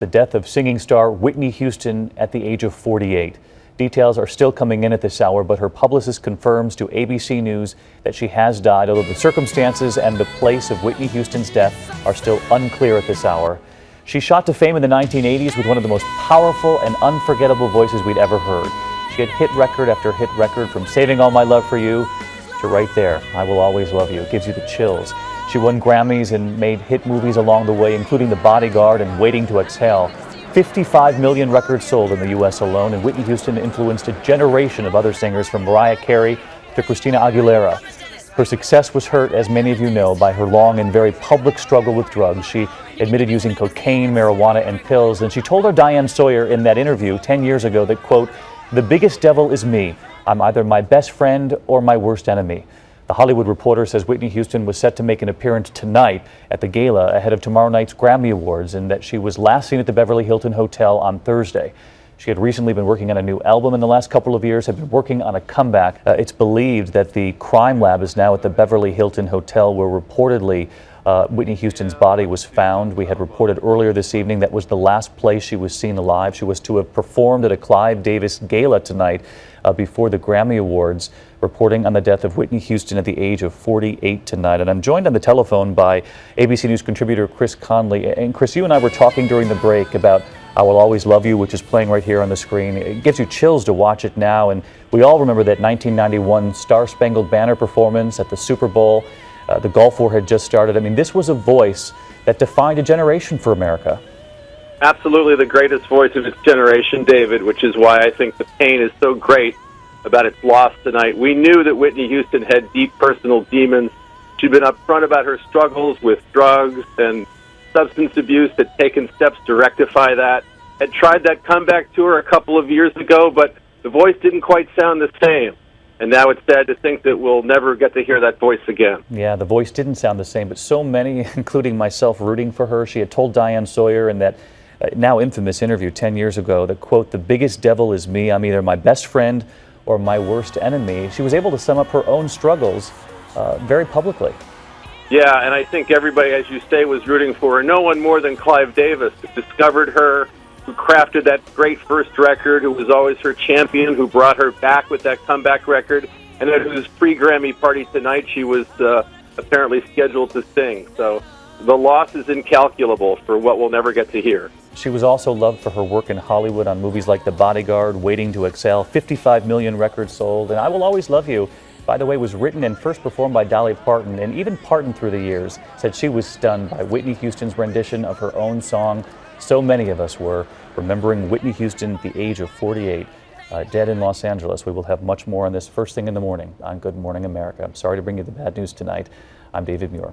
The death of singing star Whitney Houston at the age of 48. Details are still coming in at this hour, but her publicist confirms to ABC News that she has died, although the circumstances and the place of Whitney Houston's death are still unclear at this hour. She shot to fame in the 1980s with one of the most powerful and unforgettable voices we'd ever heard. She had hit record after hit record, from Saving All My Love for You to right there, I Will Always Love You. It gives you the chills. She won Grammys and made hit movies along the way, including The Bodyguard and Waiting to Exhale. 55 million records sold in the U.S. alone, and Whitney Houston influenced a generation of other singers, from Mariah Carey to Christina Aguilera. Her success was hurt, as many of you know, by her long and very public struggle with drugs. She admitted using cocaine, marijuana, and pills, and she told our Diane Sawyer in that interview 10 years ago that, quote, "The biggest devil is me. I'm either my best friend or my worst enemy." The Hollywood Reporter says Whitney Houston was set to make an appearance tonight at the gala ahead of tomorrow night's Grammy Awards, and that she was last seen at the Beverly Hilton Hotel on Thursday. She had recently been working on a new album in the last couple of years, had been working on a comeback. It's believed that the crime lab is now at the Beverly Hilton Hotel, where reportedly Whitney Houston's body was found. We had reported earlier this evening that was the last place she was seen alive. She was to have performed at a Clive Davis gala tonight before the Grammy Awards, reporting on the death of Whitney Houston at the age of 48 tonight. And I'm joined on the telephone by ABC News contributor Chris Conley. And Chris, you and I were talking during the break about I Will Always Love You, which is playing right here on the screen. It gives you chills to watch it now, and we all remember that 1991 Star-Spangled Banner performance at the Super Bowl. The Gulf War had just started. I mean, this was a voice that defined a generation for America. Absolutely the greatest voice of its generation, David, which is why I think the pain is so great about its loss tonight. We knew that Whitney Houston had deep personal demons. She'd been upfront about her struggles with drugs and substance abuse, had taken steps to rectify that, had tried that comeback tour a couple of years ago, but the voice didn't quite sound the same. And now it's sad to think that we'll never get to hear that voice again. Yeah, the voice didn't sound the same, but so many, including myself, rooting for her. She had told Diane Sawyer in that now infamous interview 10 years ago that, quote, "The biggest devil is me. I'm either my best friend or my worst enemy." She was able to sum up her own struggles very publicly. Yeah, and I think everybody, as you say, was rooting for her. No one more than Clive Davis discovered her, who crafted that great first record, who was always her champion, who brought her back with that comeback record, and at whose pre-Grammy party tonight she was apparently scheduled to sing. So the loss is incalculable for what we'll never get to hear. She was also loved for her work in Hollywood on movies like The Bodyguard, Waiting to Exhale. 55 million records sold, and I Will Always Love You, by the way, was written and first performed by Dolly Parton, and even Parton through the years said she was stunned by Whitney Houston's rendition of her own song. So many of us were, remembering Whitney Houston at the age of 48, dead in Los Angeles. We will have much more on this first thing in the morning on Good Morning America. I'm sorry to bring you the bad news tonight. I'm David Muir.